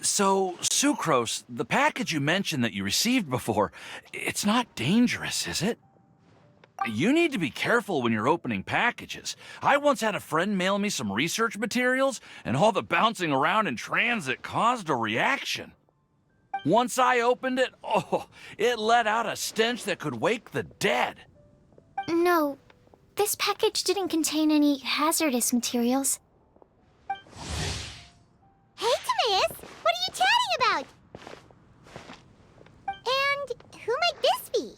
So, Sucrose, the package you mentioned that you received before, it's not dangerous, is it? You need to be careful when you're opening packages. I once had a friend mail me some research materials, and all the bouncing around in transit caused a reaction. Once I opened it, it let out a stench that could wake the dead. No, this package didn't contain any hazardous materials. Hey, Timaeus! What are you chatting about? And who might this be?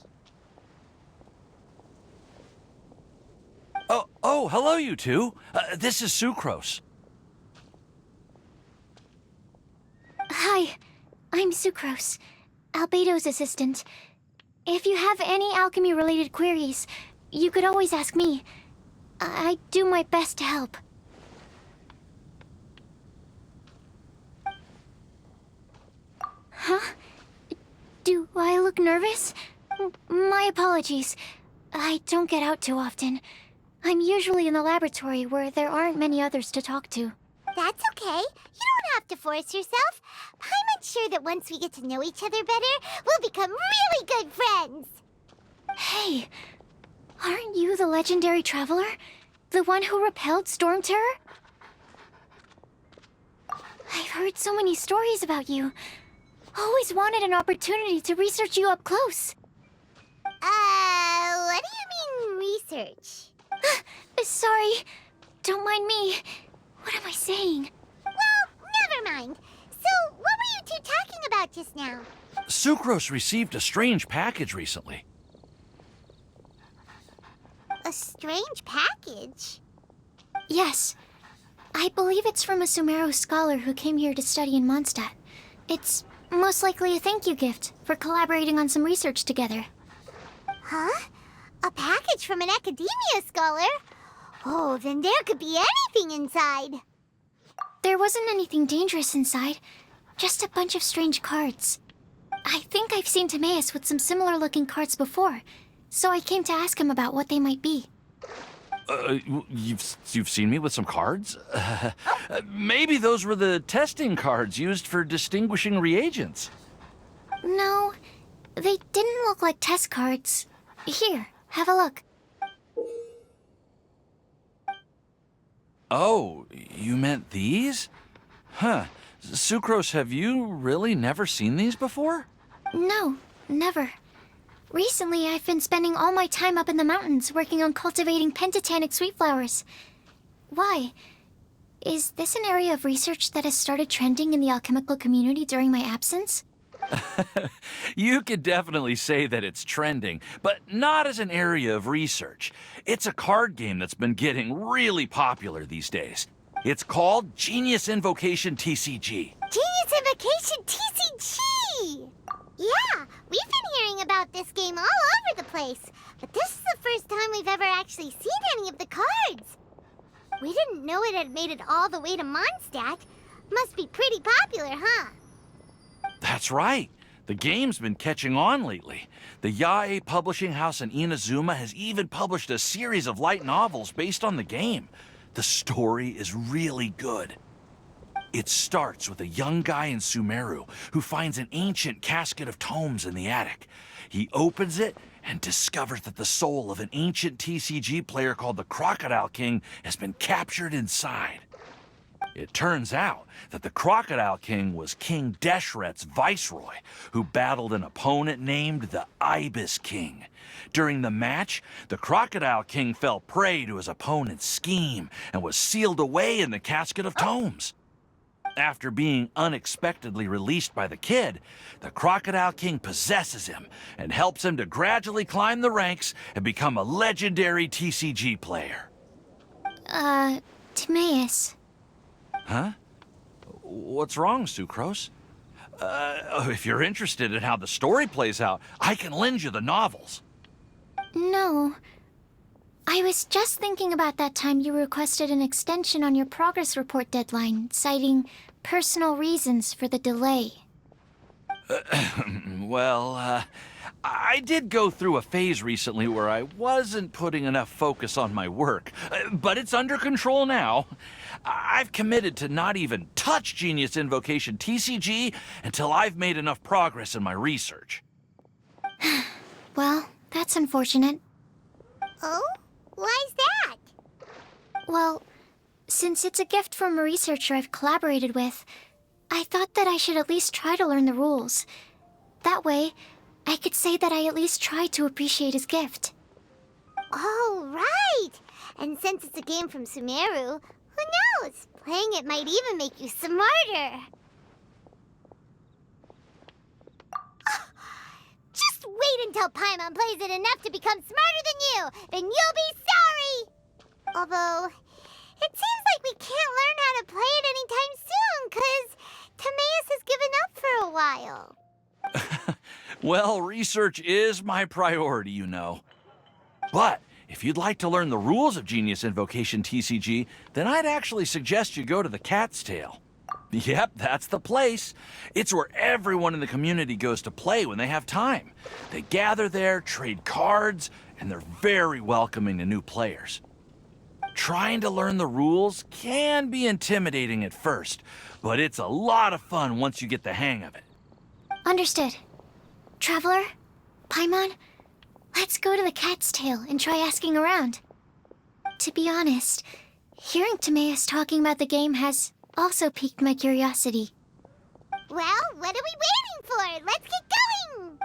Oh, hello, you two. This is Sucrose. Hi, I'm Sucrose, Albedo's assistant. If you have any alchemy-related queries, you could always ask me. I do my best to help. Huh? Do I look nervous? My apologies. I don't get out too often. I'm usually in the laboratory where there aren't many others to talk to. That's okay. You don't have to force yourself. I'm sure that once we get to know each other better, we'll become really good friends. Hey, aren't you the legendary traveler? The one who repelled Storm Terror? I've heard so many stories about you. Always wanted an opportunity to research you up close. What do you mean, research? Sorry. Don't mind me. What am I saying? Well, never mind. So, what were you two talking about just now? Sucrose received a strange package recently. A strange package? Yes. I believe it's from a Sumeru scholar who came here to study in Mondstadt. It's most likely a thank you gift for collaborating on some research together. Huh? A package from an academia scholar? Oh, then there could be anything inside. There wasn't anything dangerous inside, just a bunch of strange cards. I think I've seen Timaeus with some similar-looking cards before, so I came to ask him about what they might be. You've seen me with some cards? Maybe those were the testing cards used for distinguishing reagents. No, they didn't look like test cards. Here, have a look. Oh, you meant these? Huh. Sucrose, have you really never seen these before? No, never. Recently, I've been spending all my time up in the mountains working on cultivating pentatonic sweet flowers. Why? Is this an area of research that has started trending in the alchemical community during my absence? You could definitely say that it's trending, but not as an area of research. It's a card game that's been getting really popular these days. It's called Genius Invocation TCG. Genius Invocation TCG! Yeah, we've been hearing about this game all over the place, but this is the first time we've ever actually seen any of the cards. We didn't know it had made it all the way to Mondstadt. Must be pretty popular, huh? That's right. The game's been catching on lately. The Yae publishing house in Inazuma has even published a series of light novels based on the game. The story is really good. It starts with a young guy in Sumeru who finds an ancient casket of tomes in the attic. He opens it and discovers that the soul of an ancient TCG player called the Crocodile King has been captured inside. It turns out that the Crocodile King was King Deshret's viceroy, who battled an opponent named the Ibis King. During the match, the Crocodile King fell prey to his opponent's scheme and was sealed away in the casket of tomes. After being unexpectedly released by the kid, the Crocodile King possesses him and helps him to gradually climb the ranks and become a legendary TCG player. Timaeus. Huh? What's wrong, Sucrose? If you're interested in how the story plays out, I can lend you the novels. No. I was just thinking about that time you requested an extension on your progress report deadline, citing personal reasons for the delay. I did go through a phase recently where I wasn't putting enough focus on my work, but it's under control now. I've committed to not even touch Genius Invocation TCG until I've made enough progress in my research. Well, that's unfortunate. Oh? Why's that? Well, since it's a gift from a researcher I've collaborated with, I thought that I should at least try to learn the rules. That way, I could say that I at least tried to appreciate his gift. Oh, right! And since it's a game from Sumeru, who knows? Playing it might even make you smarter. Just wait until Paimon plays it enough to become smarter than you! Then you'll be sorry! Although, it seems like we can't learn how to play it anytime soon, 'cause Timaeus has given up for a while. Well, research is my priority, you know. But if you'd like to learn the rules of Genius Invocation TCG, then I'd actually suggest you go to the Cat's Tail. Yep, that's the place. It's where everyone in the community goes to play when they have time. They gather there, trade cards, and they're very welcoming to new players. Trying to learn the rules can be intimidating at first, but it's a lot of fun once you get the hang of it. Understood. Traveler? Paimon? Let's go to the Cat's Tail and try asking around. To be honest, hearing Timaeus talking about the game has also piqued my curiosity. Well, what are we waiting for? Let's get going!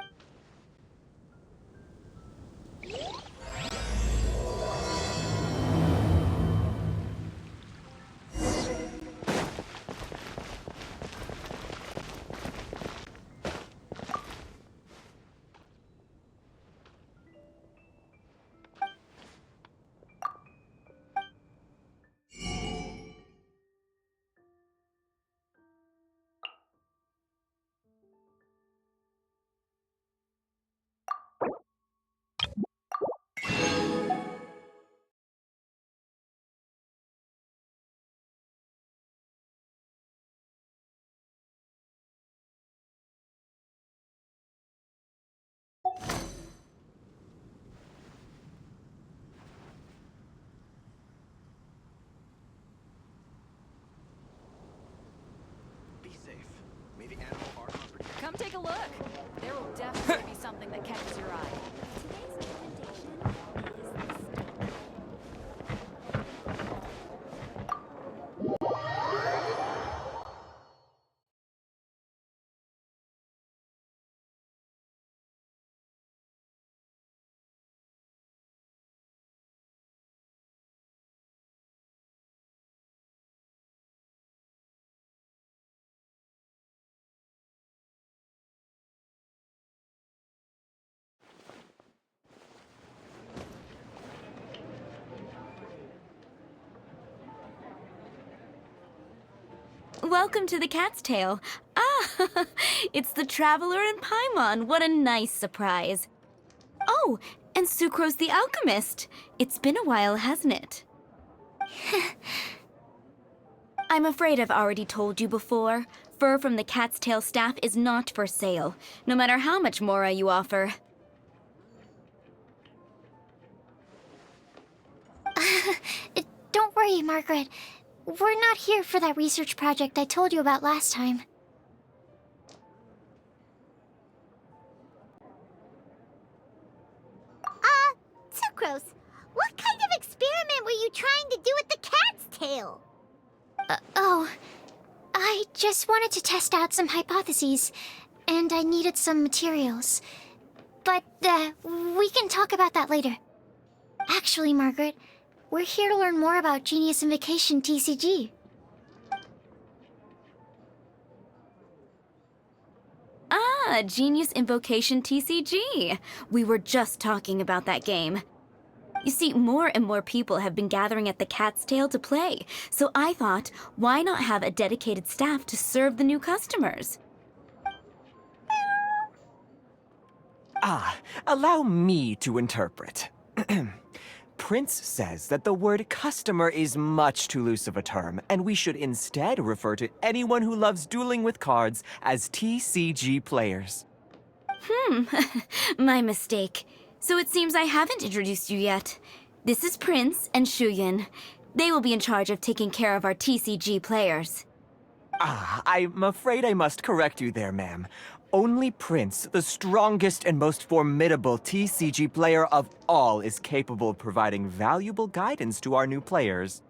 Be safe. May the animal armor protect. Come take a look. There will definitely be something that catches your eye. Today's recommendation is this. Welcome to the Cat's Tail. Ah, it's the Traveler and Paimon. What a nice surprise. Oh, and Sucrose the Alchemist. It's been a while, hasn't it? I'm afraid I've already told you before. Fur from the Cat's Tail staff is not for sale, no matter how much Mora you offer. Don't worry, Margaret. We're not here for that research project I told you about last time. Sucrose, what kind of experiment were you trying to do with the cat's tail? Oh, I just wanted to test out some hypotheses, and I needed some materials. But, we can talk about that later. Actually, Margaret, we're here to learn more about Genius Invocation TCG. Ah, Genius Invocation TCG. We were just talking about that game. You see, more and more people have been gathering at the Cat's Tail to play, so I thought, why not have a dedicated staff to serve the new customers? Ah, allow me to interpret. Prince says that the word customer is much too loose of a term, and we should instead refer to anyone who loves dueling with cards as TCG players. My mistake. So it seems I haven't introduced you yet. This is Prince and Shuyin. They will be in charge of taking care of our TCG players. I'm afraid I must correct you there, ma'am. Only Prince, the strongest and most formidable TCG player of all, is capable of providing valuable guidance to our new players.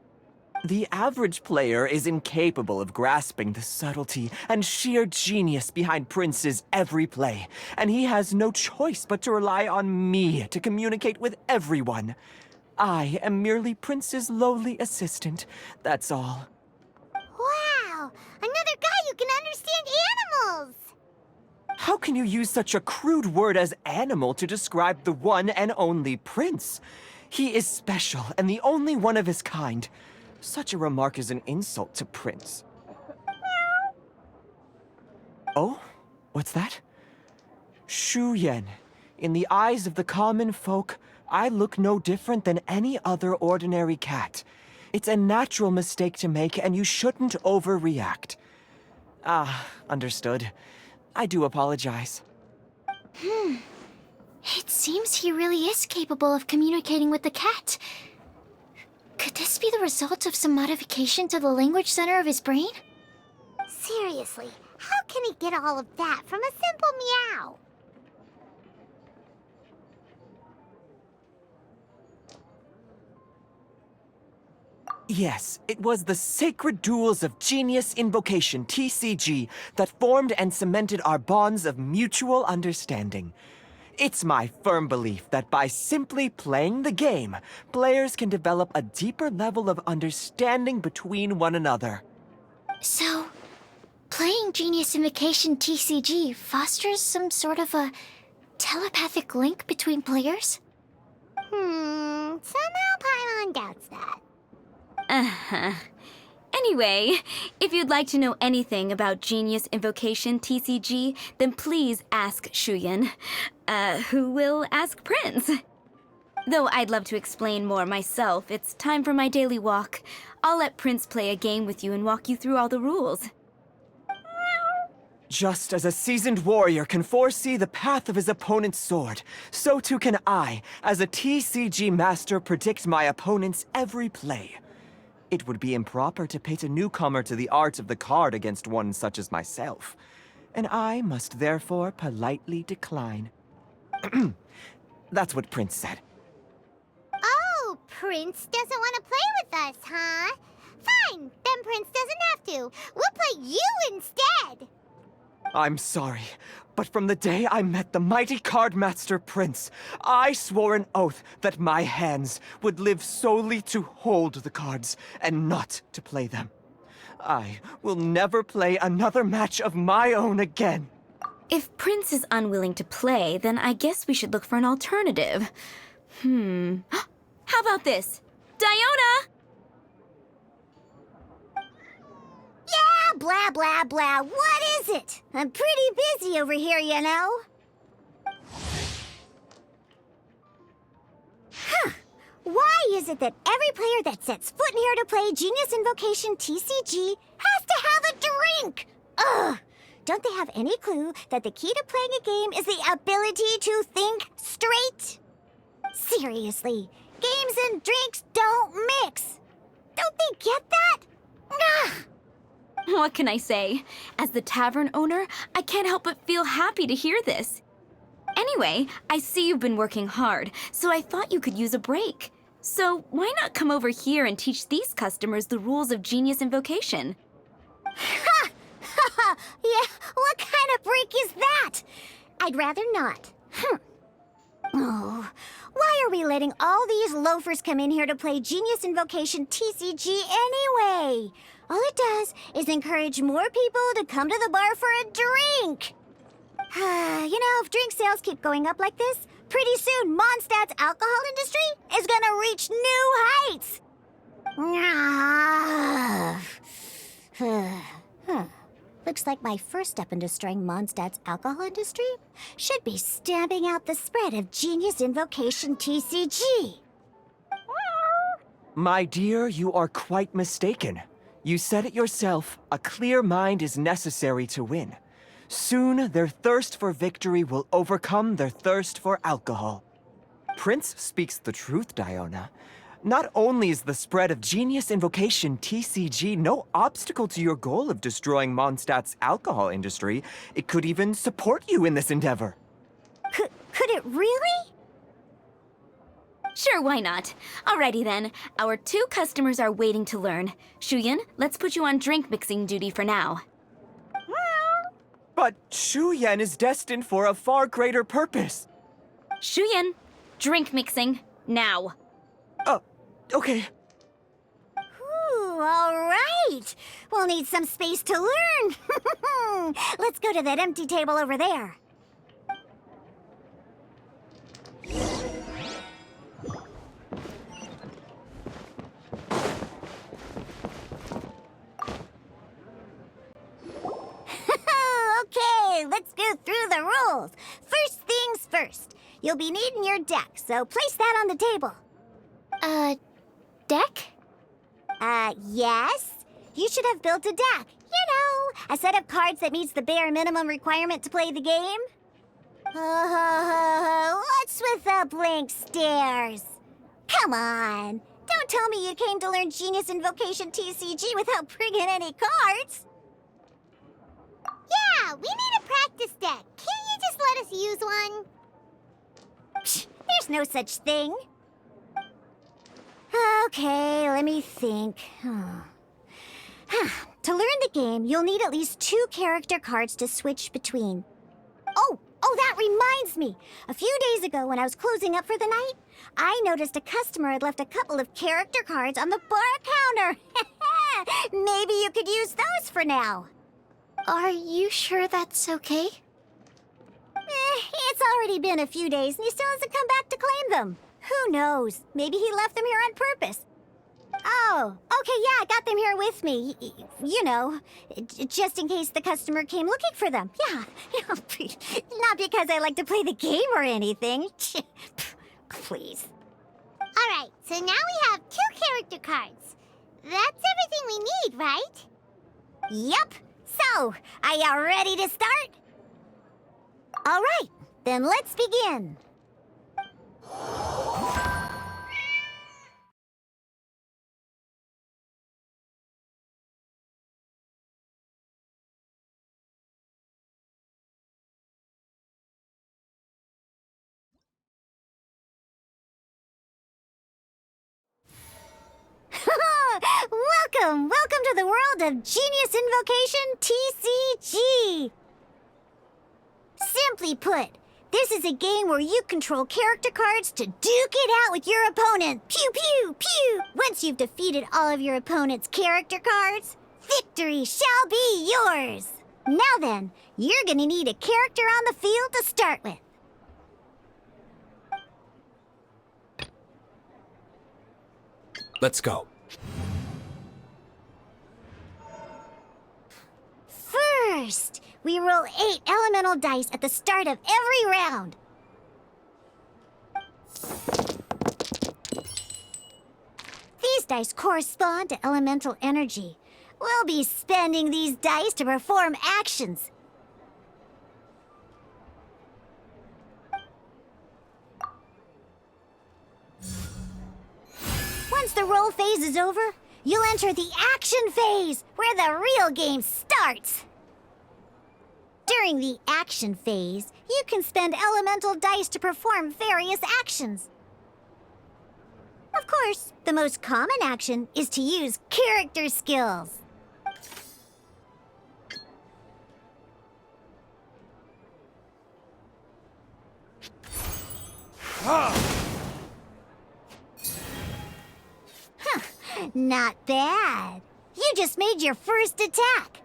The average player is incapable of grasping the subtlety and sheer genius behind Prince's every play, and he has no choice but to rely on me to communicate with everyone. I am merely Prince's lowly assistant, that's all. Wow! Another guy who can understand animals! How can you use such a crude word as animal to describe the one and only Prince? He is special and the only one of his kind. Such a remark is an insult to Prince. Oh? What's that? Shu Yen. In the eyes of the common folk, I look no different than any other ordinary cat. It's a natural mistake to make, and you shouldn't overreact. Understood. I do apologize. It seems he really is capable of communicating with the cat. Could this be the result of some modification to the language center of his brain? Seriously, how can he get all of that from a simple meow? Yes, it was the sacred duels of Genius Invocation, TCG, that formed and cemented our bonds of mutual understanding. It's my firm belief that by simply playing the game, players can develop a deeper level of understanding between one another. So, playing Genius Invocation TCG fosters some sort of a telepathic link between players? Somehow Paimon doubts that. Anyway, if you'd like to know anything about Genius Invocation TCG, then please ask Shuyin, who will ask Prince. Though I'd love to explain more myself, it's time for my daily walk. I'll let Prince play a game with you and walk you through all the rules. Just as a seasoned warrior can foresee the path of his opponent's sword, so too can I, as a TCG master, predict my opponent's every play. It would be improper to pit a newcomer to the art of the card against one such as myself, and I must therefore politely decline. That's what Prince said. Oh, Prince doesn't want to play with us, huh? Fine, then Prince doesn't have to. We'll play you instead. I'm sorry, but from the day I met the mighty cardmaster Prince, I swore an oath that my hands would live solely to hold the cards and not to play them. I will never play another match of my own again. If Prince is unwilling to play, then I guess we should look for an alternative. How about this? Diona! Yeah, blah, blah, blah. What is it? I'm pretty busy over here, you know. Why is it that every player that sets foot in here to play Genius Invocation TCG has to have a drink? Ugh! Don't they have any clue that the key to playing a game is the ability to think straight? Seriously, games and drinks don't mix. Don't they get that? Ugh! What can I say? As the tavern owner, I can't help but feel happy to hear this. Anyway, I see you've been working hard, so I thought you could use a break. So why not come over here and teach these customers the rules of Genius Invocation? Ha! Ha! Yeah, what kind of break is that? I'd rather not. Oh, why are we letting all these loafers come in here to play Genius Invocation TCG anyway? All it does is encourage more people to come to the bar for a drink. You know, if drink sales keep going up like this, pretty soon Mondstadt's alcohol industry is gonna reach new heights. Looks like my first step in destroying Mondstadt's alcohol industry should be stamping out the spread of Genius Invocation TCG. My dear, you are quite mistaken. You said it yourself, a clear mind is necessary to win. Soon, their thirst for victory will overcome their thirst for alcohol. Prince speaks the truth, Diona. Not only is the spread of Genius Invocation TCG no obstacle to your goal of destroying Mondstadt's alcohol industry, it could even support you in this endeavor. Could it really? Sure, why not? Alrighty then. Our 2 customers are waiting to learn. Shuyan, let's put you on drink mixing duty for now. But Shu Yan is destined for a far greater purpose. Shuyan, drink mixing, now. Okay. Ooh, all right. We'll need some space to learn. Let's go to that empty table over there. Okay, let's go through the rules. First things first. You'll be needing your deck, so place that on the table. Deck? Yes. You should have built a deck. You know, a set of cards that meets the bare minimum requirement to play the game. What's with the blank stares? Come on. Don't tell me you came to learn Genius Invocation TCG without bringing any cards. Yeah, we need a practice deck. Can't you just let us use one? Psh, there's no such thing. Okay, let me think. To learn the game, you'll need at least 2 character cards to switch between. Oh, that reminds me. A few days ago, when I was closing up for the night, I noticed a customer had left a couple of character cards on the bar counter. Maybe you could use those for now. Are you sure that's okay? It's already been a few days and he still hasn't come back to claim them. Who knows? Maybe he left them here on purpose. Oh, okay, yeah, I got them here with me. You know, just in case the customer came looking for them. Yeah, not because I like to play the game or anything. Please. All right, so now we have 2 character cards. That's everything we need, right? Yep. So, are you ready to start? All right, then let's begin. Welcome to the world of Genius Invocation TCG. Simply put, this is a game where you control character cards to duke it out with your opponent. Pew, pew, pew. Once you've defeated all of your opponent's character cards, victory shall be yours. Now then, you're gonna need a character on the field to start with. Let's go. First, we roll 8 elemental dice at the start of every round. These dice correspond to elemental energy. We'll be spending these dice to perform actions. Once the roll phase is over, you'll enter the action phase, where the real game starts. During the action phase, you can spend elemental dice to perform various actions. Of course, the most common action is to use character skills. Not bad. You just made your first attack.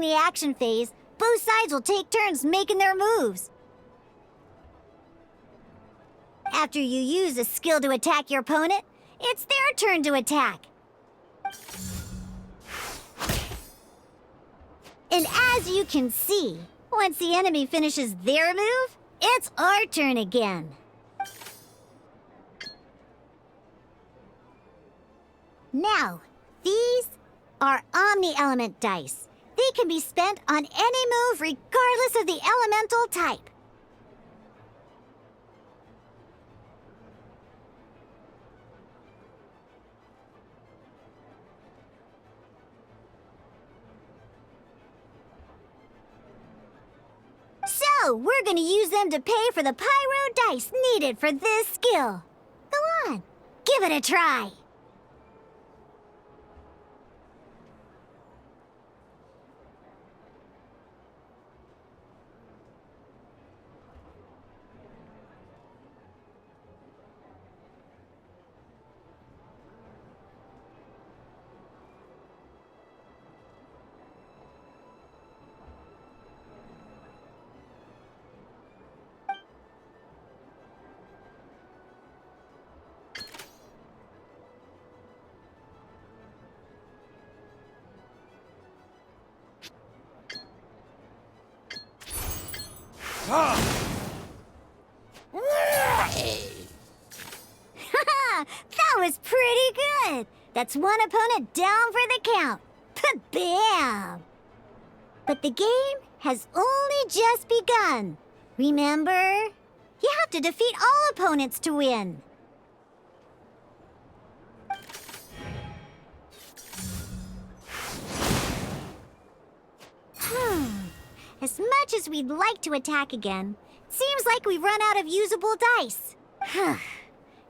the action phase, both sides will take turns making their moves. After you use a skill to attack your opponent, it's their turn to attack. And as you can see, once the enemy finishes their move, it's our turn again. Now, these are Omni-Element dice. They can be spent on any move regardless of the elemental type. So, we're gonna use them to pay for the pyro dice needed for this skill. Go on, give it a try. That was pretty good. That's one opponent down for the count. Bam! But the game has only just begun. Remember? You have to defeat all opponents to win. As much as we'd like to attack again, it seems like we've run out of usable dice.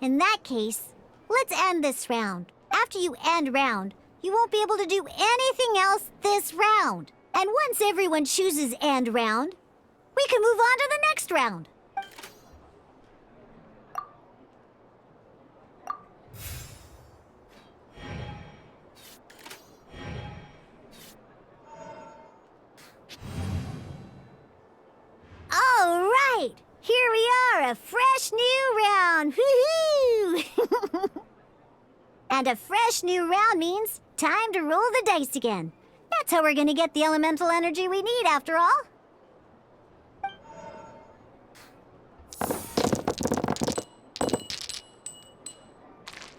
In that case, let's end this round. After you end round, you won't be able to do anything else this round. And once everyone chooses end round, we can move on to the next round. All right, here we are, a fresh new round. Woohoo! And a fresh new round means time to roll the dice again. That's how we're gonna get the elemental energy we need, after all.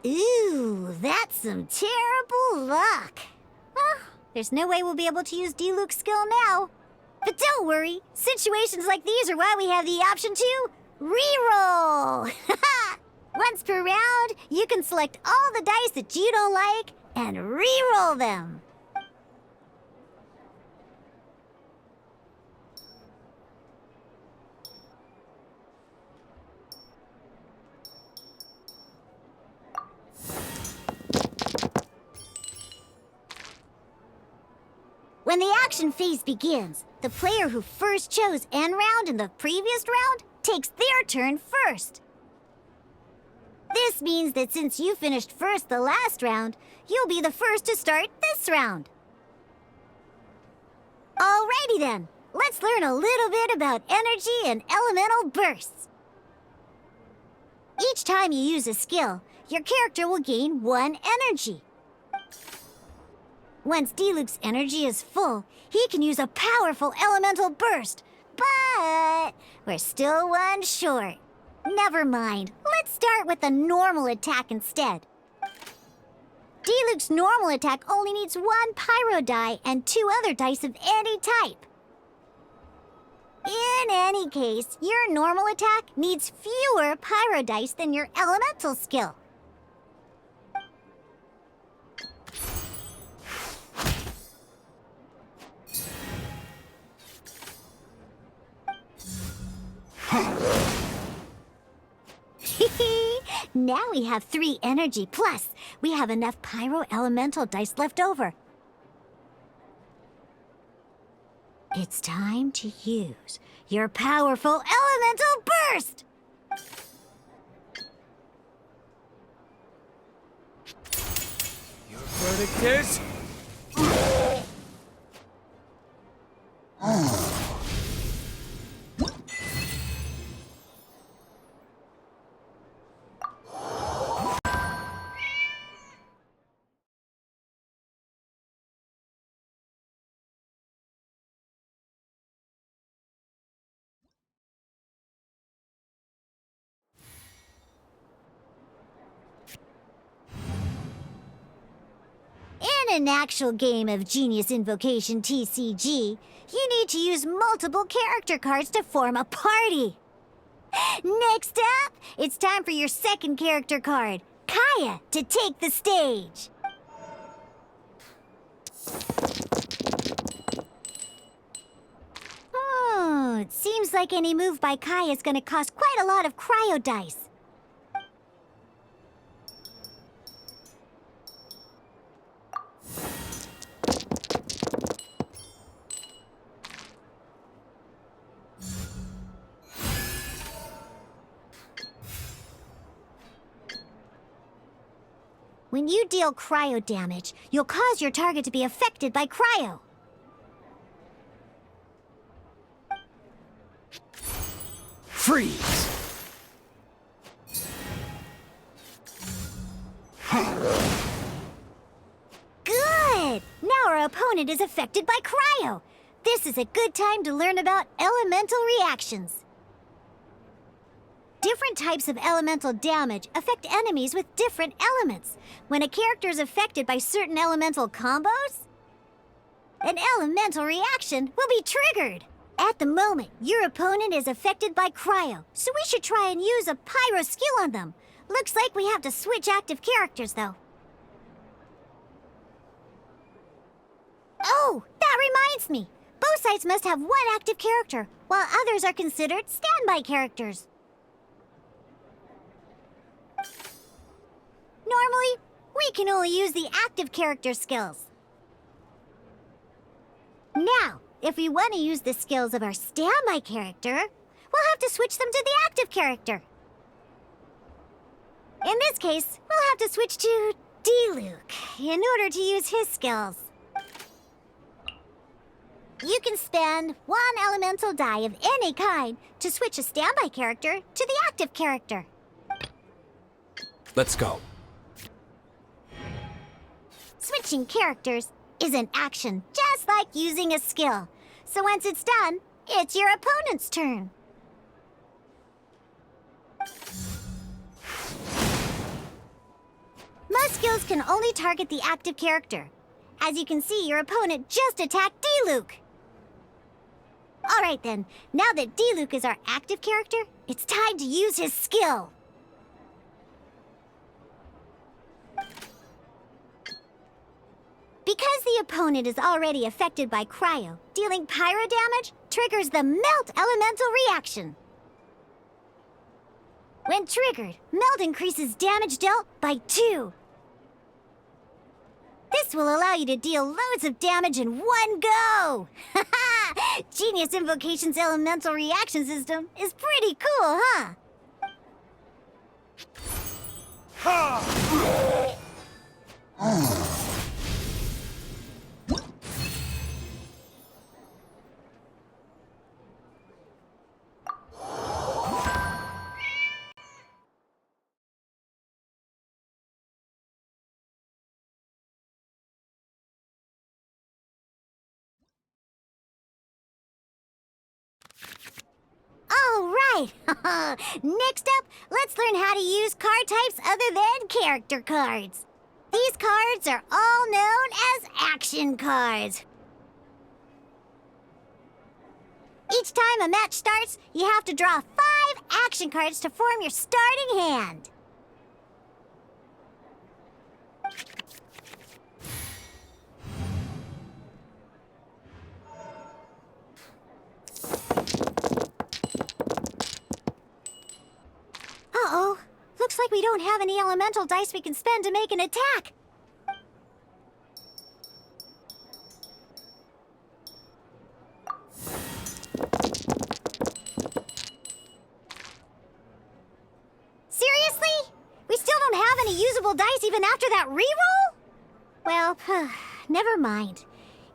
Ooh, that's some terrible luck. Well, there's no way we'll be able to use D-Luke's skill now. But don't worry, situations like these are why we have the option to reroll. Once per round, you can select all the dice that you don't like and reroll them. When the action phase begins, the player who first chose end round in the previous round takes their turn first. This means that since you finished first the last round, you'll be the first to start this round. Alrighty then, let's learn a little bit about energy and elemental bursts. Each time you use a skill, your character will gain 1 energy. Once D-Luke's energy is full, he can use a powerful elemental burst. But we're still 1 short. Never mind. Let's start with the normal attack instead. D-Luke's normal attack only needs 1 pyro die and 2 other dice of any type. In any case, your normal attack needs fewer pyro dice than your elemental skill. Now we have 3 energy, plus we have enough pyro elemental dice left over. It's time to use your powerful elemental burst! Your verdict is... In an actual game of Genius Invocation TCG, you need to use multiple character cards to form a party. Next up, it's time for your second character card, Kaya, to take the stage. Oh, it seems like any move by Kaya is going to cost quite a lot of cryo dice. When you deal cryo damage, you'll cause your target to be affected by cryo. Freeze! Good! Now our opponent is affected by cryo. This is a good time to learn about elemental reactions. Different types of elemental damage affect enemies with different elements. When a character is affected by certain elemental combos, an elemental reaction will be triggered. At the moment, your opponent is affected by cryo, so we should try and use a pyro skill on them. Looks like we have to switch active characters, though. Oh, that reminds me. Both sides must have one active character, while others are considered standby characters. Normally, we can only use the active character skills. Now, if we want to use the skills of our standby character, we'll have to switch them to the active character. In this case, we'll have to switch to D-Luke in order to use his skills. You can spend one elemental die of any kind to switch a standby character to the active character. Let's go. Switching characters is an action just like using a skill. So once it's done, it's your opponent's turn. Most skills can only target the active character. As you can see, your opponent just attacked D-Luke. Alright then, now that D-Luke is our active character, it's time to use his skill. Because the opponent is already affected by cryo, dealing pyro damage triggers the Melt Elemental reaction. When triggered, Melt increases damage dealt by 2. This will allow you to deal loads of damage in one go! Genius Invocation's elemental reaction system is pretty cool, huh? All right! Next up, let's learn how to use card types other than character cards. These cards are all known as action cards. Each time a match starts, you have to draw 5 action cards to form your starting hand. Uh-oh. Looks like we don't have any elemental dice we can spend to make an attack. Seriously? We still don't have any usable dice even after that reroll? Well, never mind.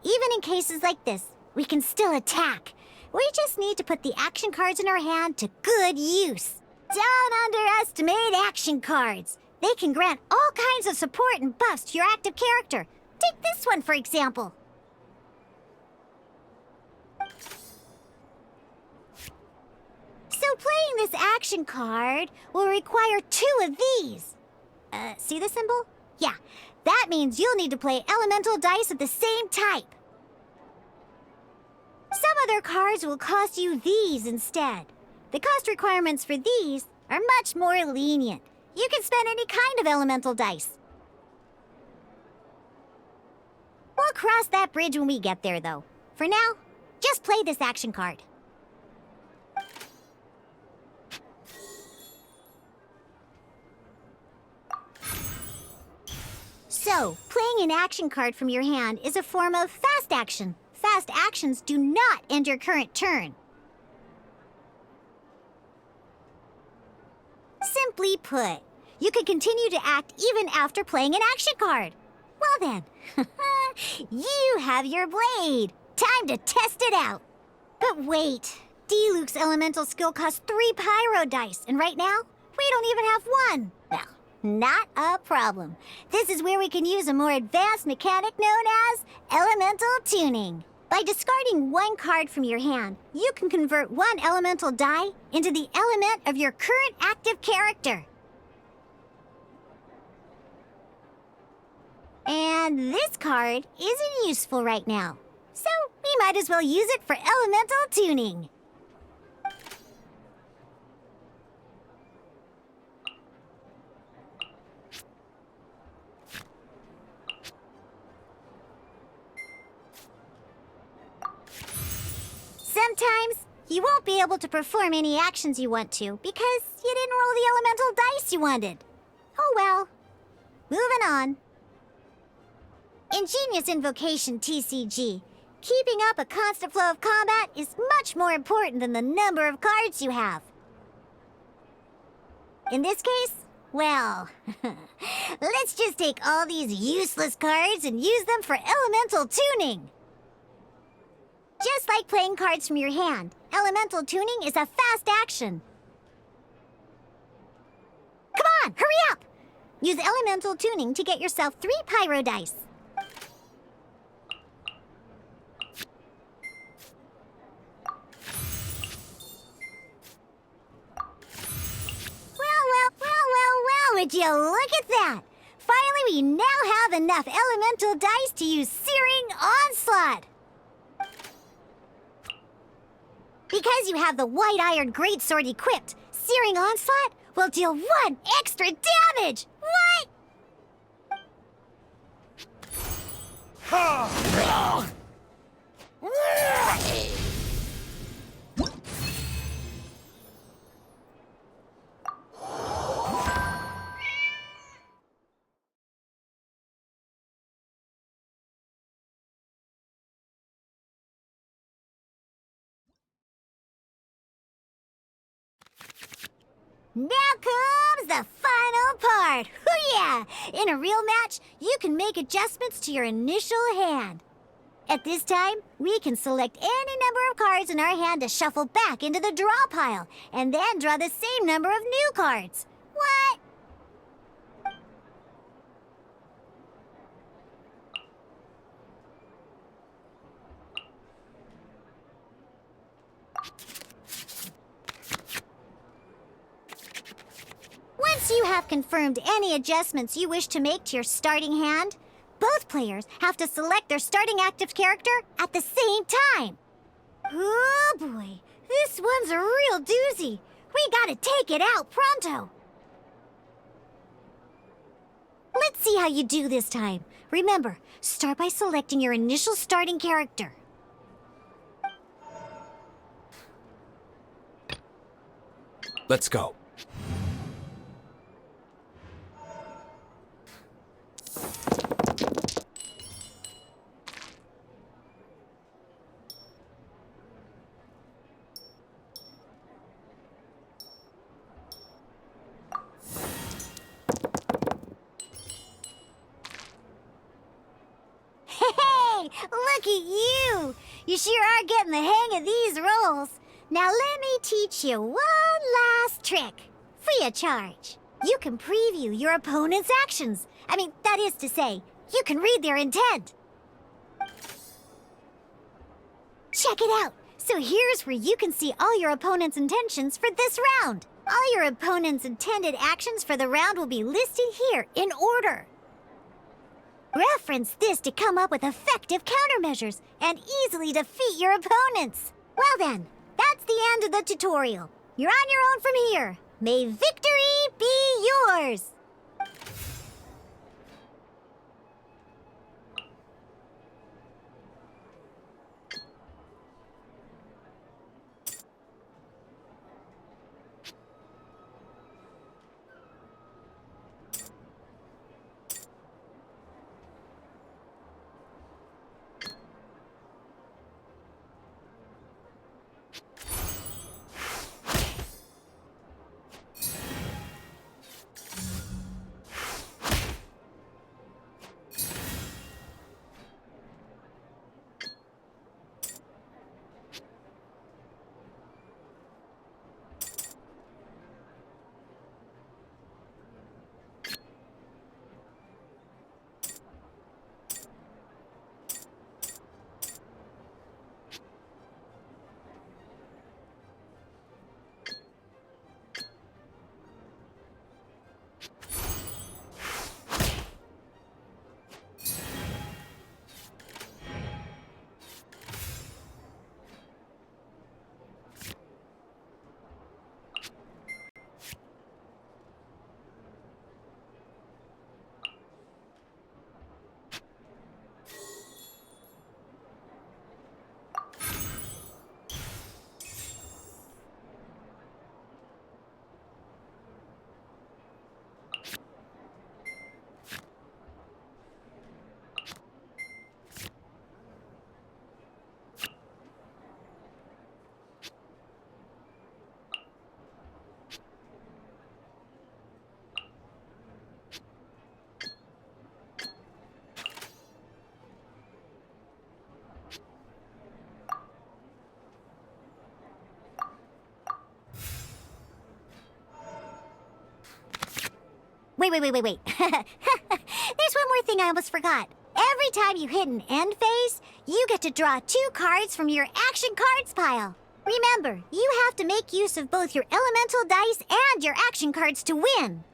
Even in cases like this, we can still attack. We just need to put the action cards in our hand to good use. Don't underestimate action cards. They can grant all kinds of support and buffs to your active character. Take this one, for example. So playing this action card will require 2 of these. See the symbol? Yeah, That means you'll need to play elemental dice of the same type. Some other cards will cost you these instead. The cost requirements for these are much more lenient. You can spend any kind of elemental dice. We'll cross that bridge when we get there, though. For now, just play this action card. So, playing an action card from your hand is a form of fast action. Fast actions do not end your current turn. Simply put, you can continue to act even after playing an action card. Well then, you have your blade. Time to test it out. But wait, Diluc's elemental skill costs 3 pyro dice, and right now, we don't even have 1. Well, not a problem. This is where we can use a more advanced mechanic known as elemental tuning. By discarding 1 card from your hand, you can convert 1 elemental die into the element of your current active character. And this card isn't useful right now, so we might as well use it for elemental tuning. Sometimes you won't be able to perform any actions you want to because you didn't roll the elemental dice you wanted. Oh well. Moving on. Ingenious Invocation TCG. Keeping up a constant flow of combat is much more important than the number of cards you have. In this case, well, let's just take all these useless cards and use them for elemental tuning. Just like playing cards from your hand, elemental tuning is a fast action. Come on, hurry up! Use elemental tuning to get yourself 3 pyro dice. Well, would you look at that? Finally, we now have enough elemental dice to use Searing Onslaught. Because you have the White Iron Greatsword equipped, Searing Onslaught will deal 1 extra damage! What? Now comes the final part! Hoo-yeah! In a real match, you can make adjustments to your initial hand. At this time, we can select any number of cards in our hand to shuffle back into the draw pile, and then draw the same number of new cards. What? Once you have confirmed any adjustments you wish to make to your starting hand, both players have to select their starting active character at the same time. Oh boy, this one's a real doozy. We gotta take it out pronto. Let's see how you do this time. Remember, start by selecting your initial starting character. Let's go. Hey, look at you! You sure are getting the hang of these rolls. Now let me teach you one last trick, free of charge. You can preview your opponent's actions. That is to say, you can read their intent. Check it out. So here's where you can see all your opponent's intentions for this round. All your opponent's intended actions for the round will be listed here in order. Reference this to come up with effective countermeasures and easily defeat your opponents. Well then, that's the end of the tutorial. You're on your own from here. May victory be yours! Wait. There's one more thing I almost forgot. Every time you hit an end phase, you get to draw 2 cards from your action cards pile. Remember, you have to make use of both your elemental dice and your action cards to win.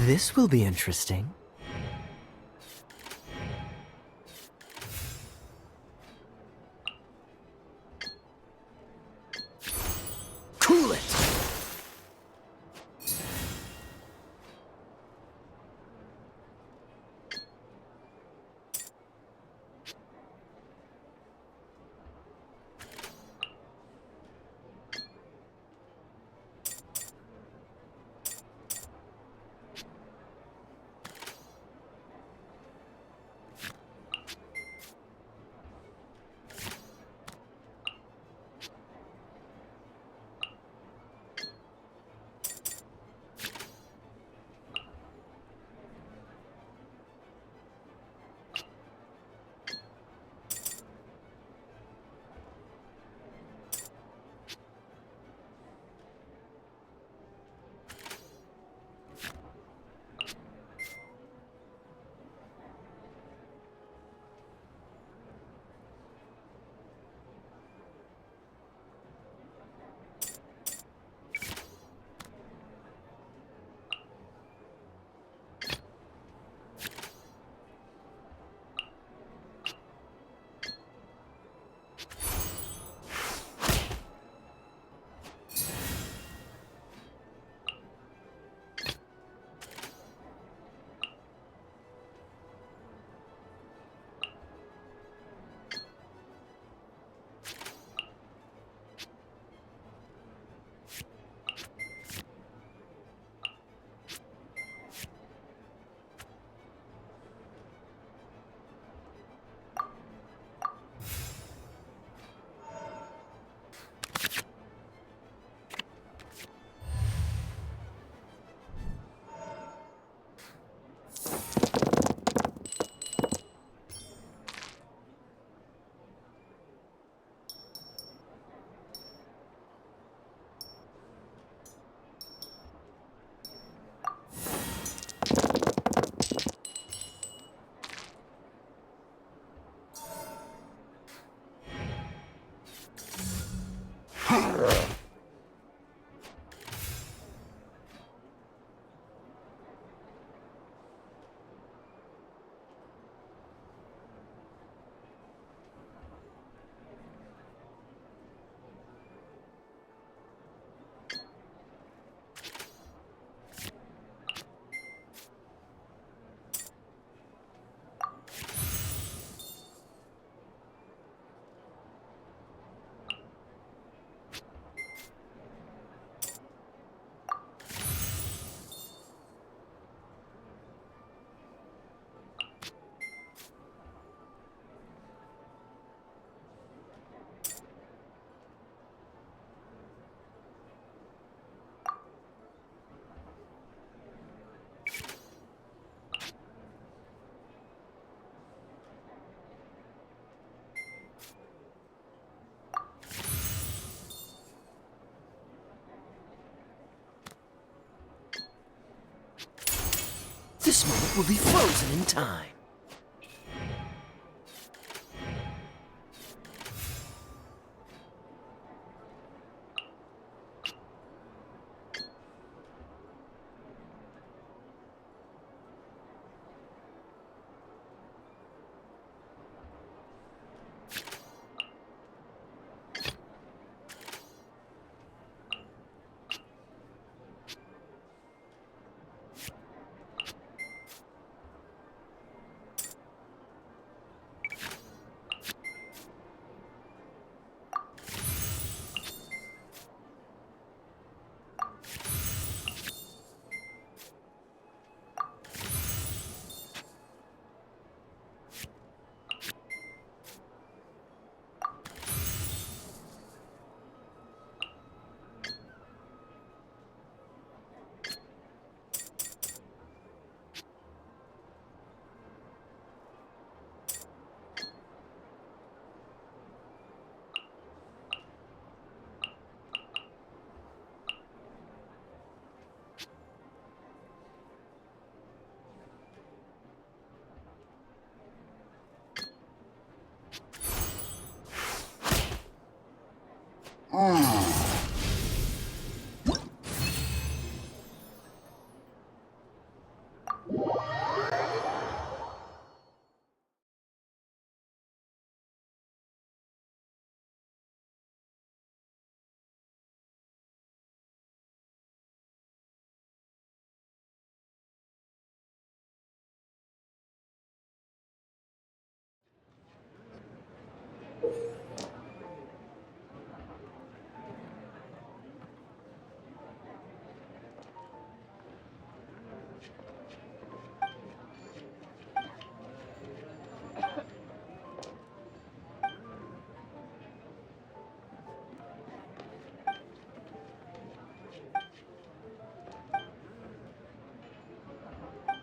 This will be interesting. Cool it! This moment will be frozen in time.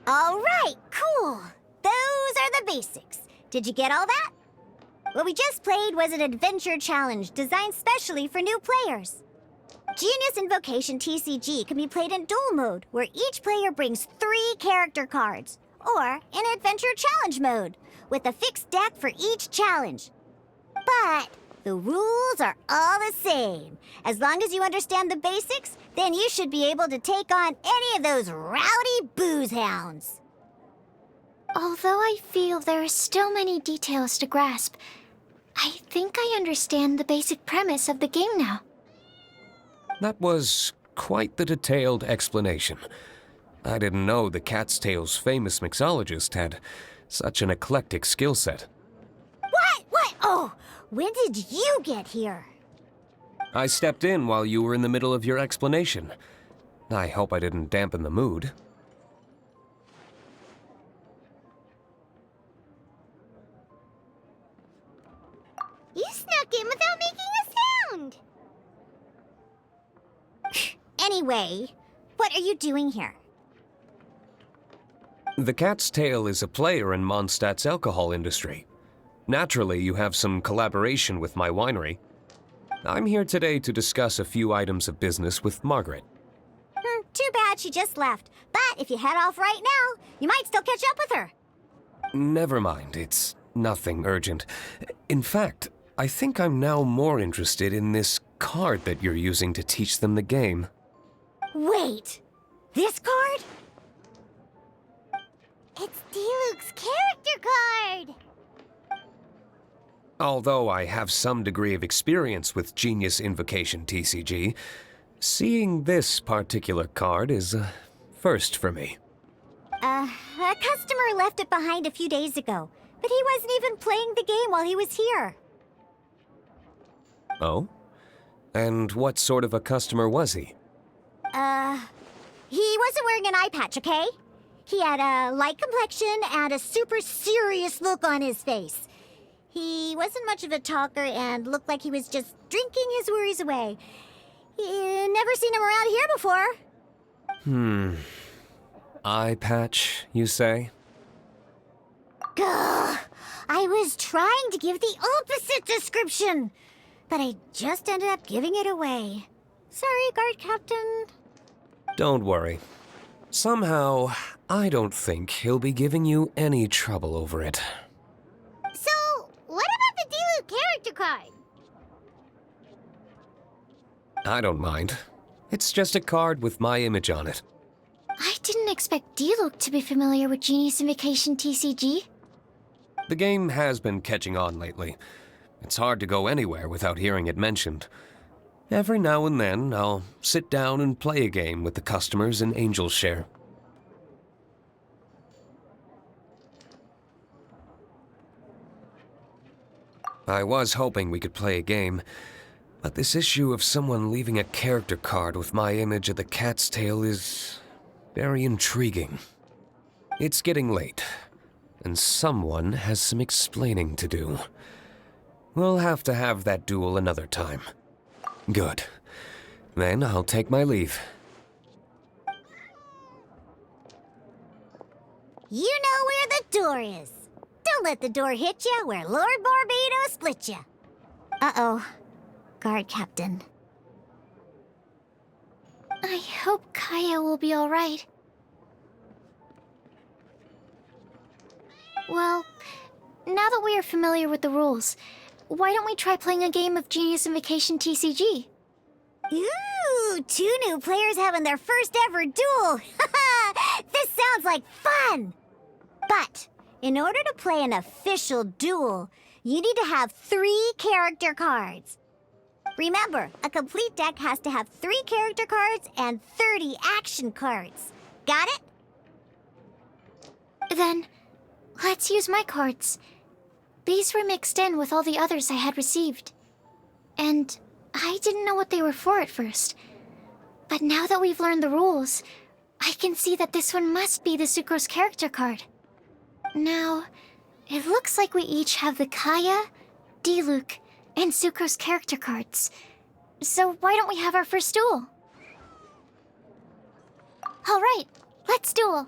All right, cool. Those are the basics. Did you get all that? What we just played was an adventure challenge designed specially for new players. Genius Invocation TCG can be played in duel mode, where each player brings 3 character cards, or in adventure challenge mode, with a fixed deck for each challenge. But the rules are all the same. As long as you understand the basics, then you should be able to take on any of those rowdy booze hounds. Although I feel there are still many details to grasp, I think I understand the basic premise of the game now. That was quite the detailed explanation. I didn't know the Cat's Tail's famous mixologist had such an eclectic skill set. What? Oh, when did you get here? I stepped in while you were in the middle of your explanation. I hope I didn't dampen the mood. You snuck in without making a sound. Anyway, what are you doing here? The Cat's Tail is a player in Mondstadt's alcohol industry. Naturally, you have some collaboration with my winery. I'm here today to discuss a few items of business with Margaret. Too bad she just left. But if you head off right now, you might still catch up with her. Never mind, it's nothing urgent. In fact, I think I'm now more interested in this card that you're using to teach them the game. Wait, this card? It's Diluc's character card! Although I have some degree of experience with Genius Invocation TCG, seeing this particular card is a first for me. A customer left it behind a few days ago, but he wasn't even playing the game while he was here. Oh? And what sort of a customer was he? He wasn't wearing an eye patch, okay? He had a light complexion and a super serious look on his face. He wasn't much of a talker and looked like he was just drinking his worries away. Never seen him around here before. Eye patch, you say? Gah! I was trying to give the opposite description, but I just ended up giving it away. Sorry, guard captain. Don't worry. Somehow, I don't think he'll be giving you any trouble over it. So, what about the Diluc character card? I don't mind. It's just a card with my image on it. I didn't expect Diluc to be familiar with Genius Invocation TCG. The game has been catching on lately. It's hard to go anywhere without hearing it mentioned. Every now and then, I'll sit down and play a game with the customers in Angel Share. I was hoping we could play a game, but this issue of someone leaving a character card with my image of the cat's tail is very intriguing. It's getting late, and someone has some explaining to do. We'll have to have that duel another time. Good. Then I'll take my leave. You know where the door is. Don't let the door hit you where Lord Barbados split you. Uh-oh. Guard captain. I hope Kaya will be alright. Well, now that we are familiar with the rules, why don't we try playing a game of Genius Invocation TCG? Ooh, 2 new players having their first ever duel. This sounds like fun! But, in order to play an official duel, you need to have 3 character cards. Remember, a complete deck has to have 3 character cards and 30 action cards. Got it? Then, let's use my cards. These were mixed in with all the others I had received. And I didn't know what they were for at first. But now that we've learned the rules, I can see that this one must be the Sucrose character card. Now, it looks like we each have the Kaya, Diluc, and Sucrose character cards. So why don't we have our first duel? Alright, let's duel.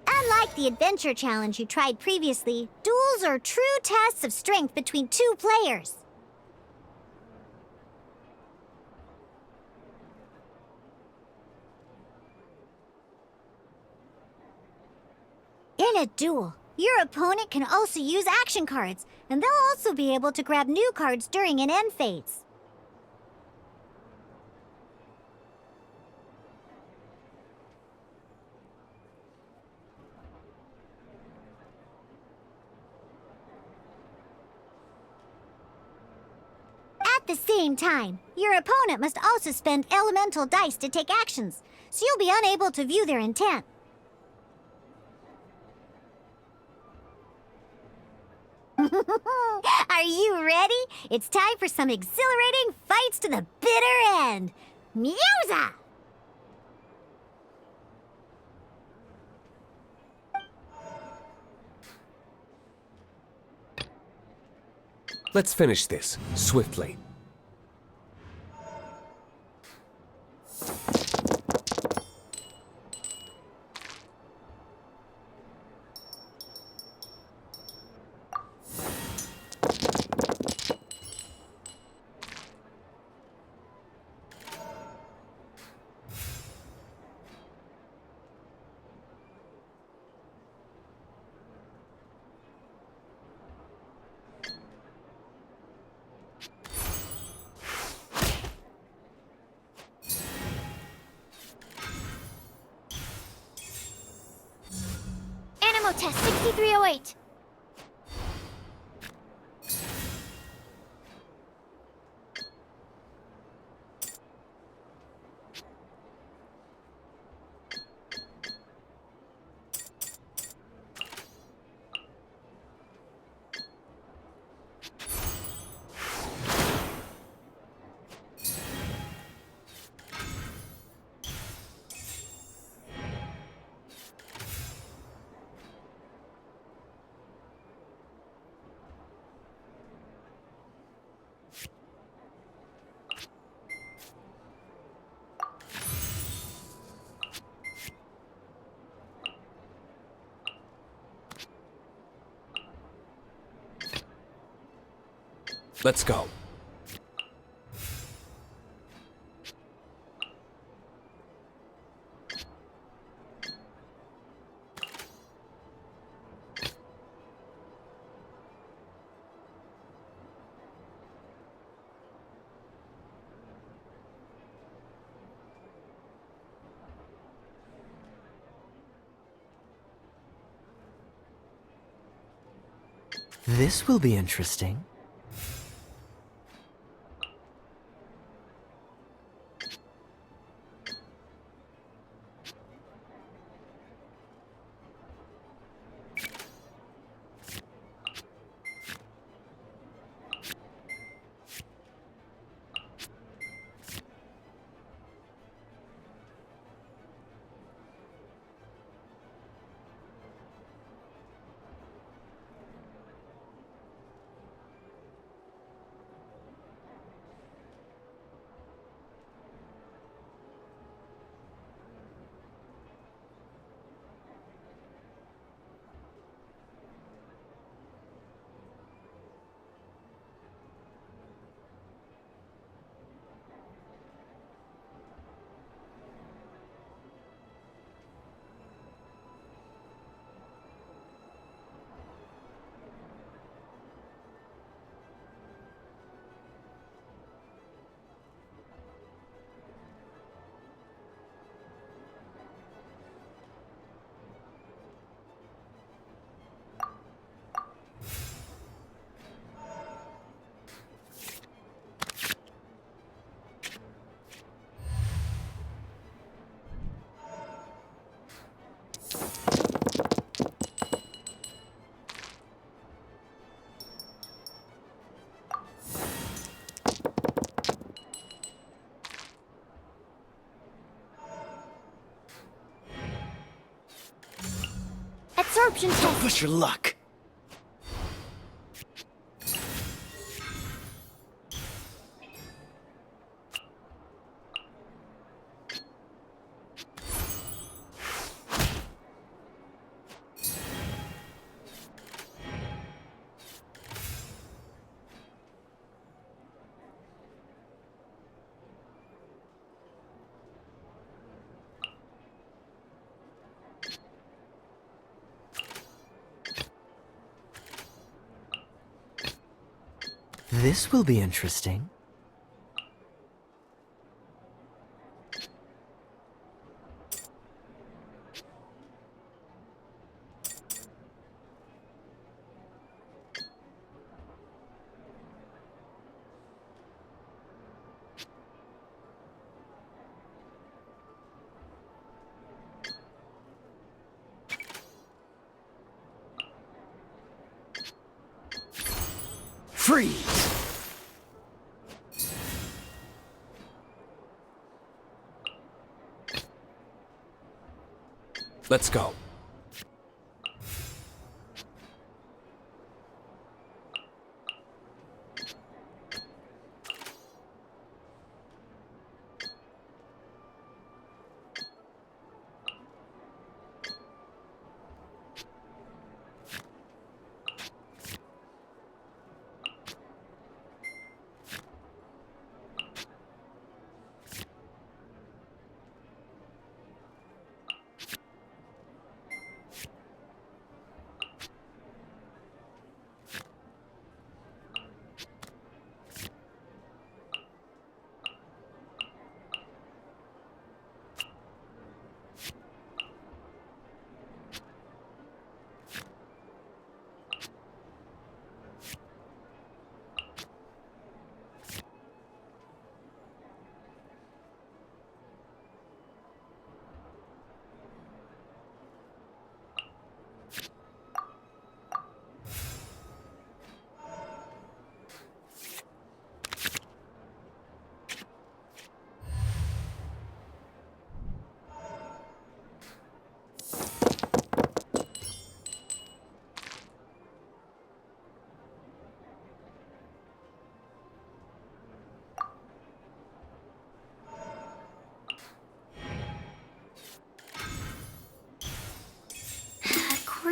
Unlike the adventure challenge you tried previously, duels are true tests of strength between 2 players. In a duel, your opponent can also use action cards, and they'll also be able to grab new cards during an end phase. At the same time, your opponent must also spend elemental dice to take actions, so you'll be unable to view their intent. Are you ready? It's time for some exhilarating fights to the bitter end. Mewza! Let's finish this, swiftly. Demo test 6308. Let's go. This will be interesting. Absorption test. Push your luck. This will be interesting. Freeze! Let's go.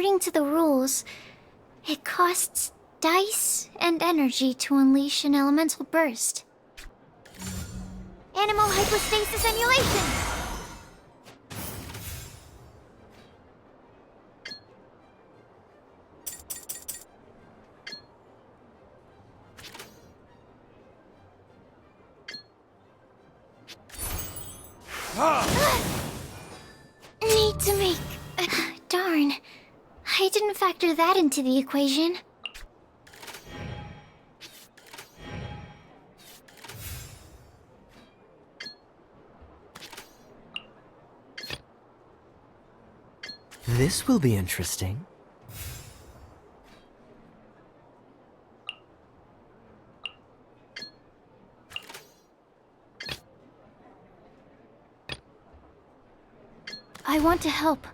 according to the rules, it costs dice and energy to unleash an elemental burst. Animal hypostasis emulation! Need to make... darn. I didn't factor that into the equation. This will be interesting. I want to help.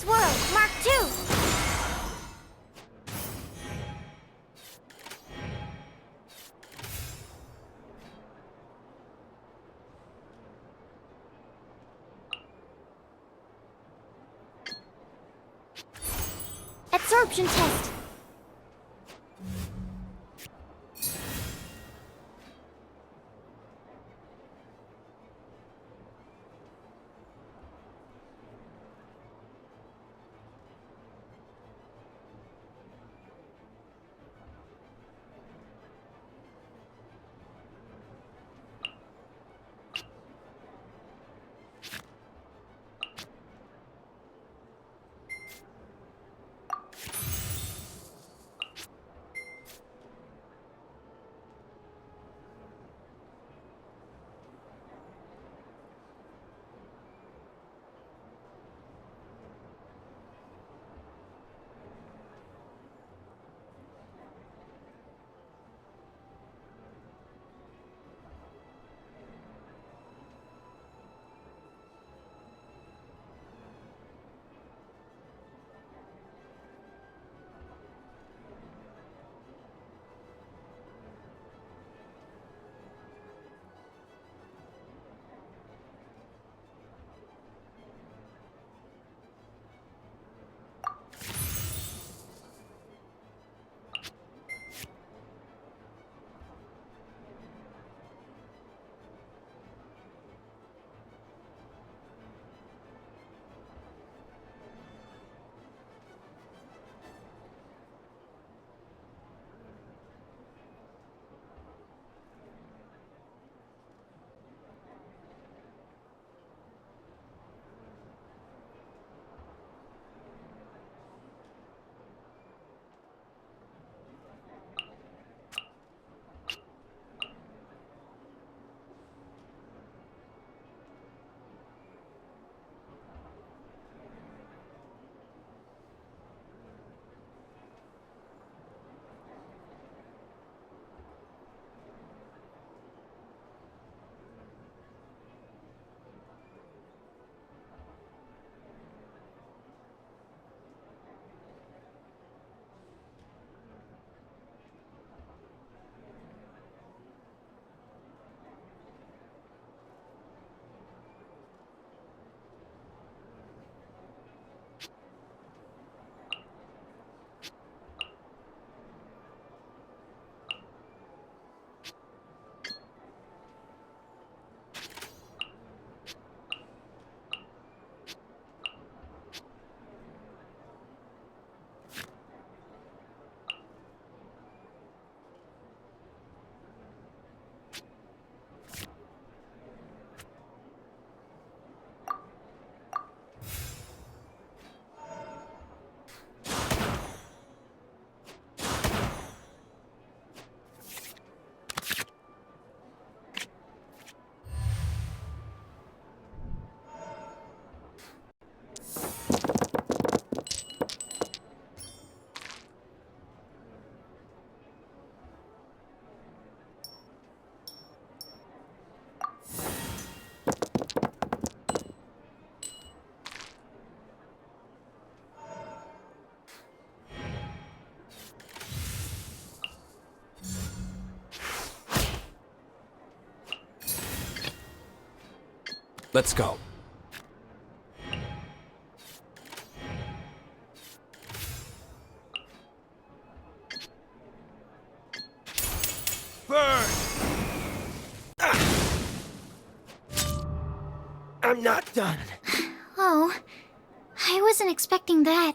Swirl, Mark 2! Absorption test. Let's go. Burn! I'm not done. Oh, I wasn't expecting that.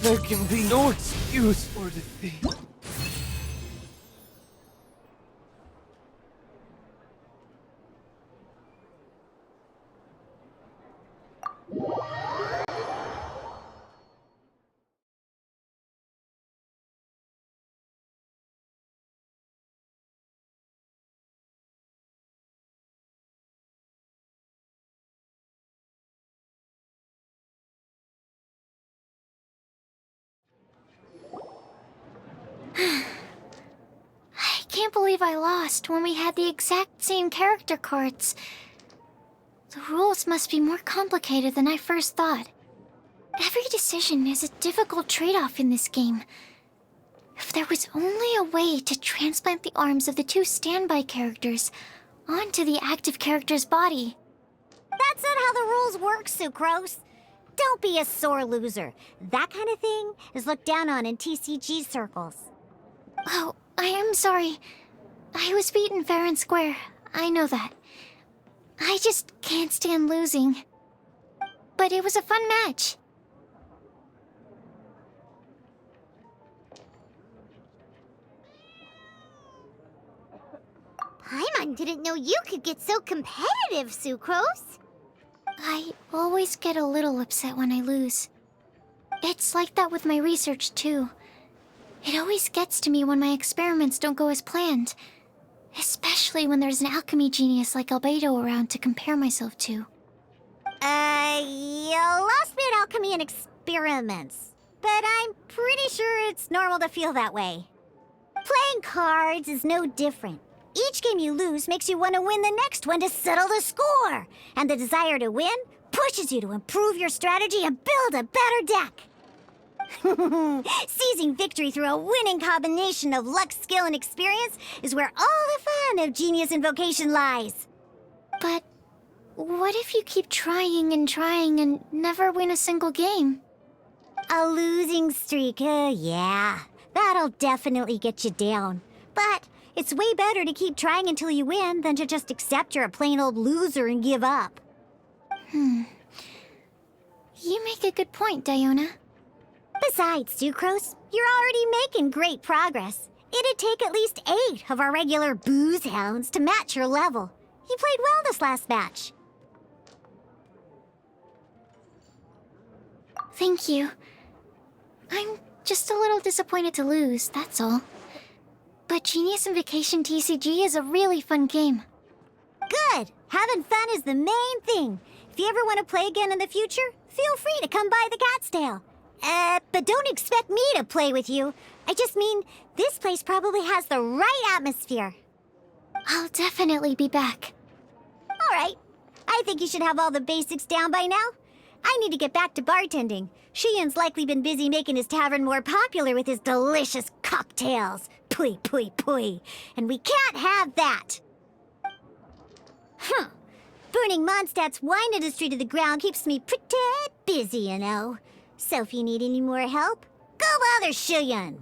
There can be no excuse for defeat. I can't believe I lost when we had the exact same character cards. The rules must be more complicated than I first thought. Every decision is a difficult trade-off in this game. If there was only a way to transplant the arms of the two standby characters onto the active character's body. That's not how the rules work, Sucrose. Don't be a sore loser. That kind of thing is looked down on in TCG circles. Oh, I am sorry. I was beaten fair and square. I know that. I just can't stand losing. But it was a fun match. Paimon didn't know you could get so competitive, Sucrose. I always get a little upset when I lose. It's like that with my research, too. It always gets to me when my experiments don't go as planned. Especially when there's an alchemy genius like Albedo around to compare myself to. You lost me at alchemy and experiments. But I'm pretty sure it's normal to feel that way. Playing cards is no different. Each game you lose makes you want to win the next one to settle the score. And the desire to win pushes you to improve your strategy and build a better deck. Seizing victory through a winning combination of luck, skill, and experience is where all the fun of Genius Invocation lies. But what if you keep trying and never win a single game? A losing streak, yeah. That'll definitely get you down. But it's way better to keep trying until you win than to just accept you're a plain old loser and give up. You make a good point, Diona. Besides, Sucrose, you're already making great progress. It'd take at least 8 of our regular booze hounds to match your level. You played well this last match. Thank you. I'm just a little disappointed to lose, that's all. But Genius Invocation TCG is a really fun game. Good! Having fun is the main thing. If you ever want to play again in the future, feel free to come by the Cat's Tail. But don't expect me to play with you. I just mean, this place probably has the right atmosphere. I'll definitely be back. All right. I think you should have all the basics down by now. I need to get back to bartending. Shiyan's likely been busy making his tavern more popular with his delicious cocktails. Pui, pui, pui. And we can't have that. Burning Mondstadt's wine industry to the ground keeps me pretty busy, you know. So if you need any more help, go bother Shiyan.